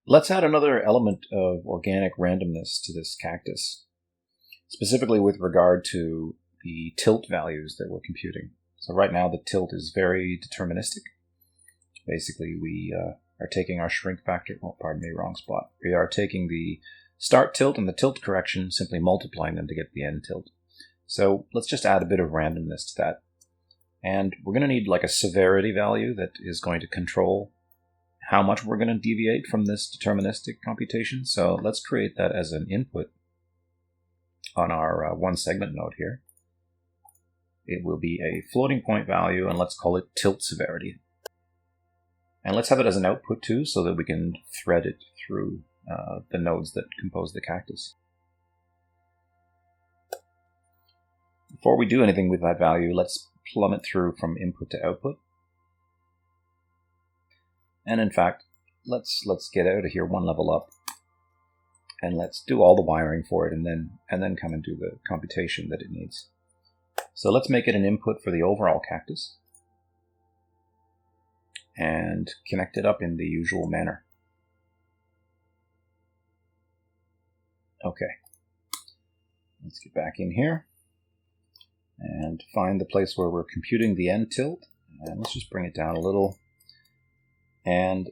Let's add another element of organic randomness to this cactus, specifically with regard to the tilt values that we're computing. So right now the tilt is very deterministic. Basically, we are taking our shrink factor, wrong spot. We are taking the start tilt and the tilt correction, simply multiplying them to get the end tilt. So let's just add a bit of randomness to that. And we're going to need like a severity value that is going to control how much we're going to deviate from this deterministic computation. So let's create that as an input on our one segment node here. It will be a floating point value, and let's call it tilt severity. And let's have it as an output too, so that we can thread it through the nodes that compose the cactus. Before we do anything with that value, let's plumb it through from input to output. And in fact, let's get out of here one level up, and let's do all the wiring for it, and then come and do the computation that it needs. So let's make it an input for the overall cactus, and connect it up in the usual manner. Okay, let's get back in here and find the place where we're computing the end tilt, and let's just bring it down a little. And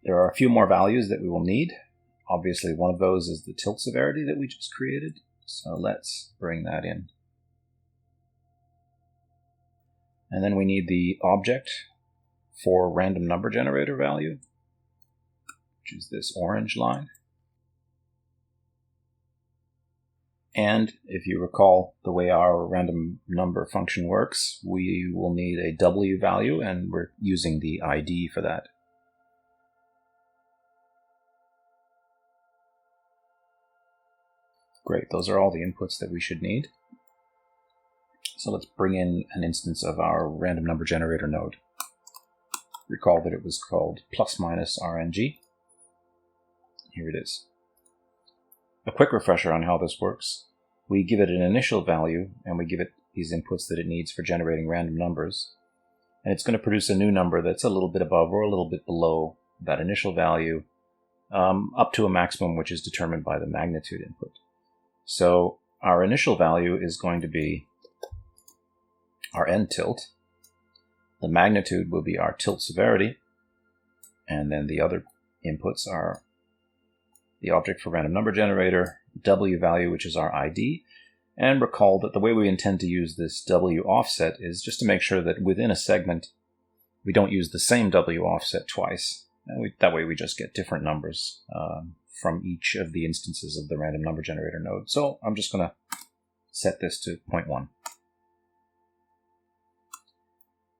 there are a few more values that we will need. Obviously, one of those is the tilt severity that we just created. So let's bring that in. And then we need the object for random number generator value, which is this orange line. And if you recall the way our random number function works, we will need a W value, and we're using the ID for that. Great, those are all the inputs that we should need. So let's bring in an instance of our random number generator node. Recall that it was called ±RNG. Here it is. A quick refresher on how this works. We give it an initial value, and we give it these inputs that it needs for generating random numbers. And it's going to produce a new number that's a little bit above or a little bit below that initial value, up to a maximum which is determined by the magnitude input. So our initial value is going to be our end tilt. The magnitude will be our tilt severity, and then the other inputs are the object for random number generator, W value, which is our ID. And recall that the way we intend to use this W offset is just to make sure that within a segment we don't use the same W offset twice. And that way we just get different numbers from each of the instances of the random number generator node. So I'm just going to set this to 0.1.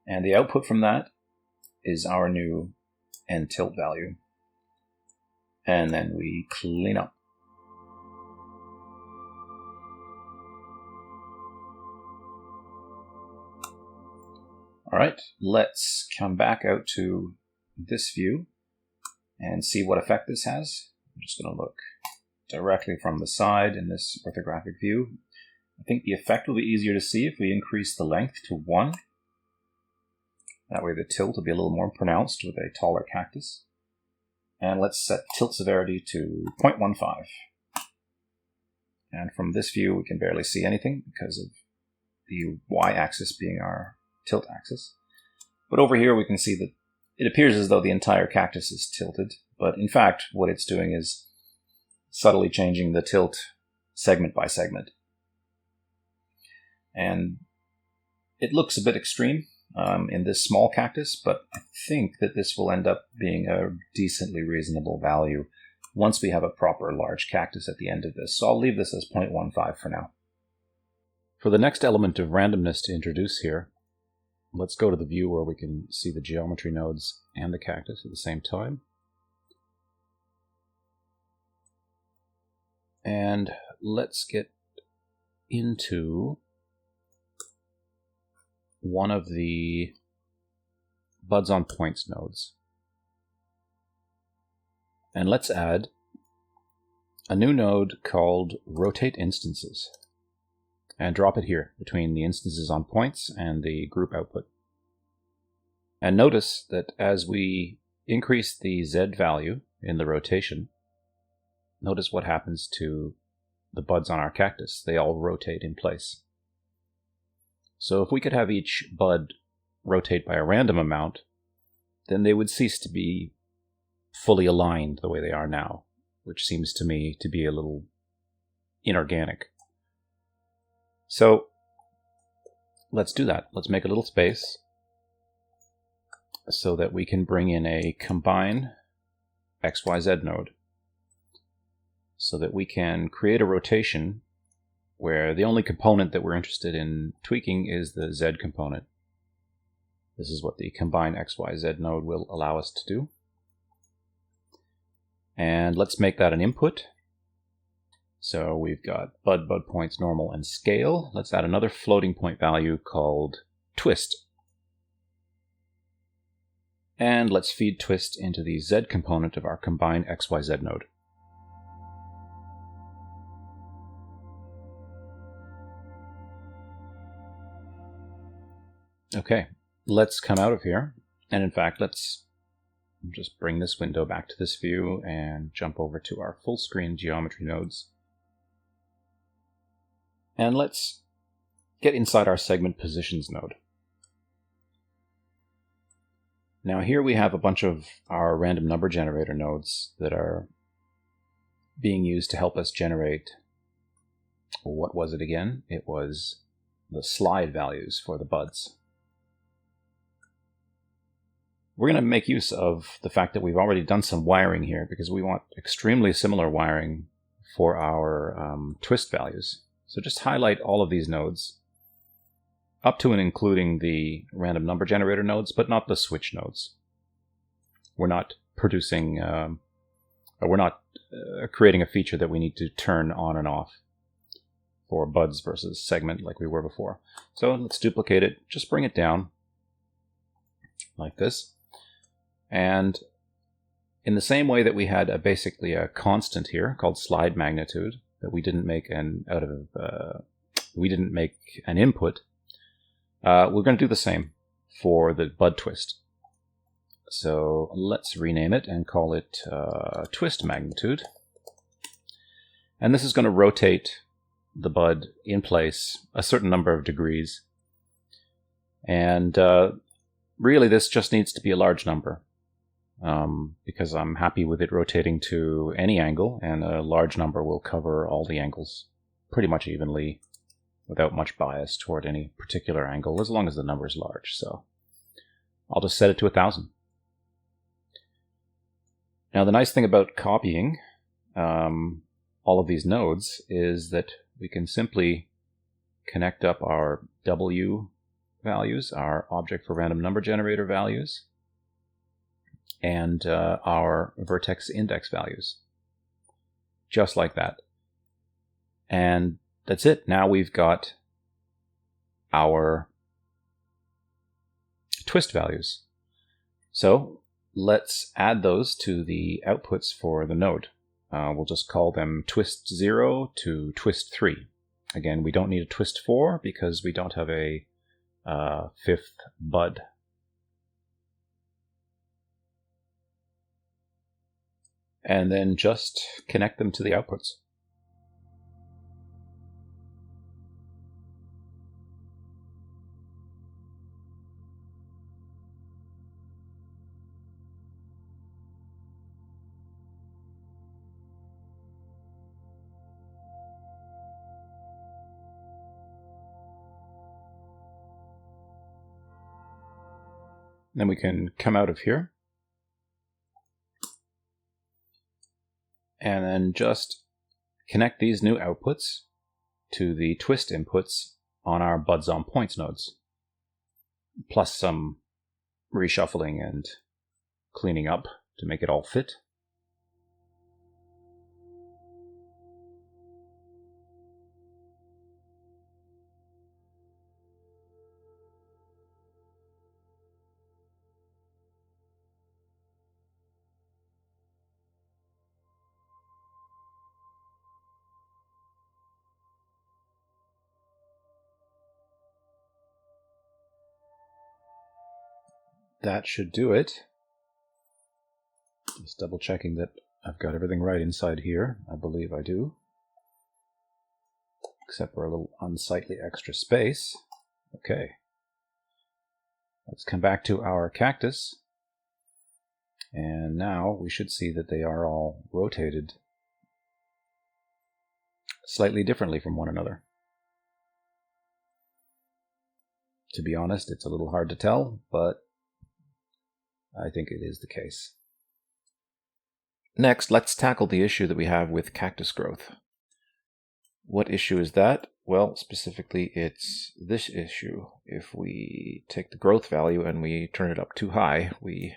And the output from that is our new end tilt value. And then we clean up. All right, let's come back out to this view and see what effect this has. I'm just going to look directly from the side in this orthographic view. I think the effect will be easier to see if we increase the length to 1. That way the tilt will be a little more pronounced with a taller cactus. And let's set tilt severity to 0.15. And from this view, we can barely see anything because of the y-axis being our tilt axis. But over here, we can see that it appears as though the entire cactus is tilted. But in fact, what it's doing is subtly changing the tilt segment by segment. And it looks a bit extreme in this small cactus, but I think that this will end up being a decently reasonable value once we have a proper large cactus at the end of this. So I'll leave this as 0.15 for now. For the next element of randomness to introduce here, let's go to the view where we can see the geometry nodes and the cactus at the same time. And let's get into one of the buds on points nodes. And let's add a new node called rotate instances and drop it here between the instances on points and the group output. And notice that as we increase the Z value in the rotation, notice what happens to the buds on our cactus. They all rotate in place. So if we could have each bud rotate by a random amount, then they would cease to be fully aligned the way they are now, which seems to me to be a little inorganic. So let's do that. Let's make a little space so that we can bring in a combine XYZ node so that we can create a rotation where the only component that we're interested in tweaking is the Z component. This is what the combine XYZ node will allow us to do. And let's make that an input. So we've got bud points, normal, and scale. Let's add another floating point value called twist. And let's feed twist into the Z component of our combine XYZ node. Okay, let's come out of here. And in fact, let's just bring this window back to this view and jump over to our full screen geometry nodes. And let's get inside our segment positions node. Now here we have a bunch of our random number generator nodes that are being used to help us generate, what was it again? It was the slide values for the buds. We're going to make use of the fact that we've already done some wiring here because we want extremely similar wiring for our twist values. So just highlight all of these nodes, up to and including the random number generator nodes, but not the switch nodes. We're not producing, we're not creating a feature that we need to turn on and off for buds versus segment like we were before. So let's duplicate it, just bring it down like this. And in the same way that we had basically a constant here called slide magnitude that we didn't make an input, we're going to do the same for the bud twist. So let's rename it and call it twist magnitude. And this is going to rotate the bud in place a certain number of degrees. And really this just needs to be a large number. Because I'm happy with it rotating to any angle, and a large number will cover all the angles pretty much evenly without much bias toward any particular angle, as long as the number is large. So I'll just set it to 1,000. Now the nice thing about copying all of these nodes is that we can simply connect up our W values, our object for random number generator values, and our vertex index values, just like that. And that's it. Now we've got our twist values. So let's add those to the outputs for the node. We'll just call them twist 0 to twist 3. Again, we don't need a twist 4 because we don't have a fifth bud. And then just connect them to the outputs. Then we can come out of here and then just connect these new outputs to the twist inputs on our buds on points nodes, plus some reshuffling and cleaning up to make it all fit. That should do it. Just double checking that I've got everything right inside here. I believe I do. Except for a little unsightly extra space. Okay. Let's come back to our cactus. And now we should see that they are all rotated slightly differently from one another. To be honest, it's a little hard to tell, but I think it is the case. Next, let's tackle the issue that we have with cactus growth. What issue is that? Well, specifically, it's this issue. If we take the growth value and we turn it up too high, we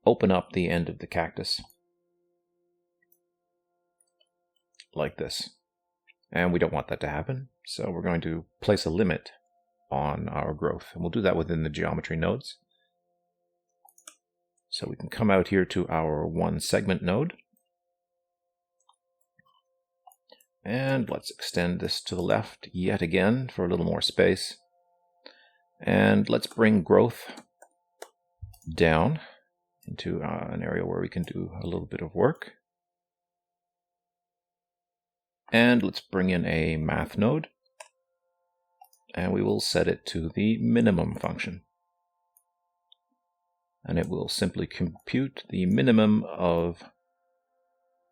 open up the end of the cactus like this. And we don't want that to happen, so we're going to place a limit on our growth. And we'll do that within the geometry nodes. So we can come out here to our one segment node. And let's extend this to the left yet again for a little more space. And let's bring growth down into an area where we can do a little bit of work. And let's bring in a math node. And we will set it to the minimum function. And it will simply compute the minimum of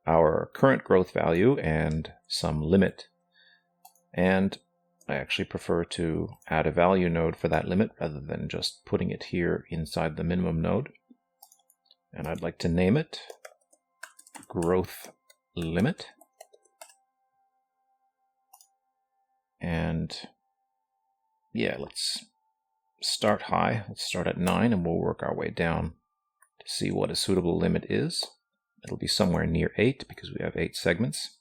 our current growth value and some limit. And I actually prefer to add a value node for that limit rather than just putting it here inside the minimum node. And I'd like to name it growth limit. And yeah, let's start high. Let's start at 9 and we'll work our way down to see what a suitable limit is. It'll be somewhere near 8 because we have 8 segments.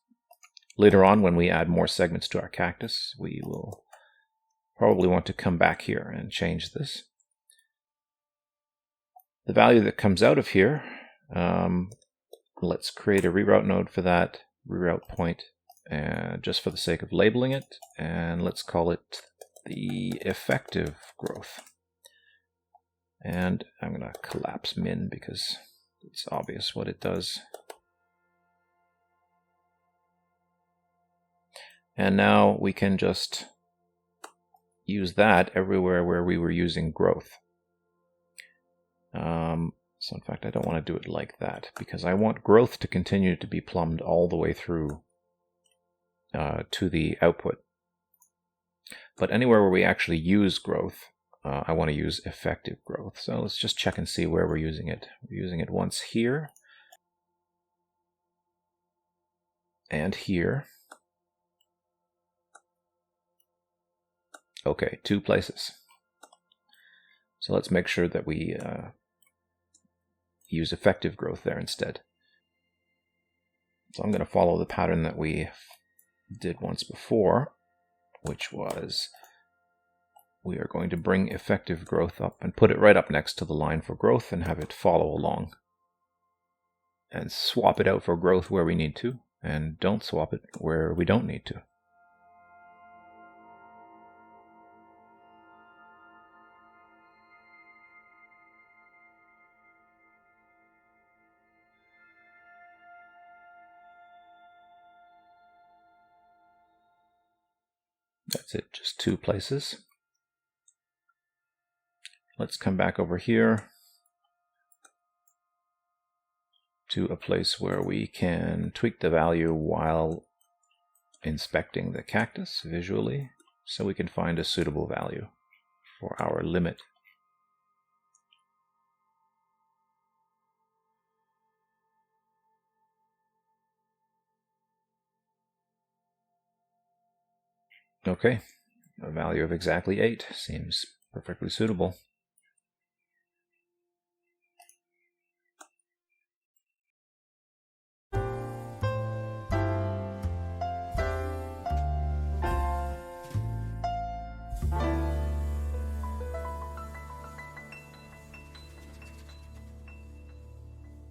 Later on, when we add more segments to our cactus, we will probably want to come back here and change this. The value that comes out of here, let's create a reroute node for that, reroute point, just for the sake of labeling it, and let's call it the effective growth. And I'm going to collapse min because it's obvious what it does. And now we can just use that everywhere where we were using growth. So in fact, I don't want to do it like that because I want growth to continue to be plumbed all the way through to the output. But anywhere where we actually use growth, I want to use effective growth. So let's just check and see where we're using it. We're using it once here and here. Okay, 2 places. So let's make sure that we use effective growth there instead. So I'm going to follow the pattern that we did once before, which was we are going to bring effective growth up and put it right up next to the line for growth and have it follow along. And swap it out for growth where we need to, and don't swap it where we don't need to. That's it, just 2 places. Let's come back over here to a place where we can tweak the value while inspecting the cactus visually so we can find a suitable value for our limit. Okay, a value of exactly 8 seems perfectly suitable.